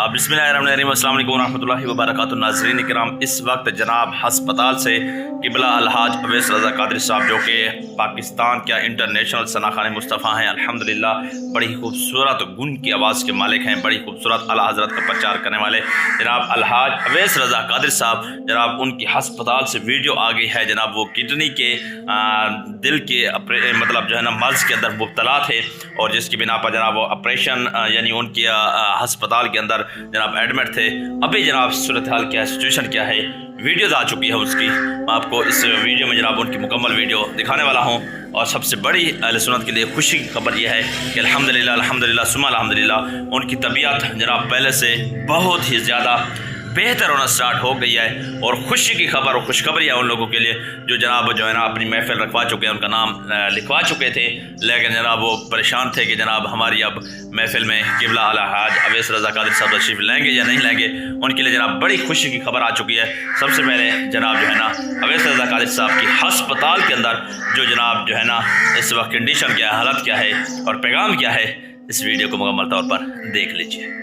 बिस्मिल्लाहिर्रहमानिर्रहीम, अस्सलाम वालेकुम रहमतुल्लाहि व बरकातुहू। नाज़रीन इकराम, इस वक्त जनाब हस्पताल से क़िबला अलहाज अवैस रज़ा कादरी साहब जो कि पाकिस्तान क्या इंटरनेशनल शनाख़ान मुस्तफ़ा हैं, अल्हम्दुलिल्लाह बड़ी खूबसूरत गुन की आवाज़ के मालिक हैं, बड़ी खूबसूरत आला हज़रत का प्रचार करने वाले जनाब अलहाज अवैस रज़ा कादरी साहब, जनाब उनकी हस्पताल से वीडियो आ गई है। जनाब वो किडनी के दिल के मतलब जो है ना मर्ज़ के अंदर मुब्तला थे और जिसकी बिना पर जनाब वो ऑपरेशन यानी उनकी हस्पताल के अंदर जनाब एडमिट थे। अभी जनाब सूरत हाल क्या है, सिचुएशन क्या है, वीडियोज़ आ चुकी है उसकी। मैं आपको इस वीडियो में जनाब उनकी मुकम्मल वीडियो दिखाने वाला हूँ। और सबसे बड़ी अहले सुन्नत के लिए खुशी की खबर यह है कि अल्हम्दुलिल्लाह अल्हम्दुलिल्लाह सुम्मा अल्हम्दुलिल्लाह उनकी तबीयत जनाब पहले से बहुत ही ज़्यादा बेहतर होना स्टार्ट हो गई है। और खुशी की खबर और खुशखबरी है उन लोगों के लिए जो जनाब जो है ना अपनी महफिल रखवा चुके हैं, उनका नाम लिखवा चुके थे, लेकिन जनाब वो परेशान थे कि जनाब हमारी अब महफिल में क़िबला अलहाज अवैस रज़ा कादरी साहब तशरीफ़ लेंगे या नहीं लेंगे। उनके लिए जनाब बड़ी खुशी की खबर आ चुकी है। सबसे पहले जनाब जो है ना अवैस रज़ा कादरी साहब की हस्पताल के अंदर जो जनाब जो है ना इस वक्त कंडीशन क्या है, हालत क्या है और पैगाम क्या है, इस वीडियो को मुकम्मल तौर पर देख लीजिए।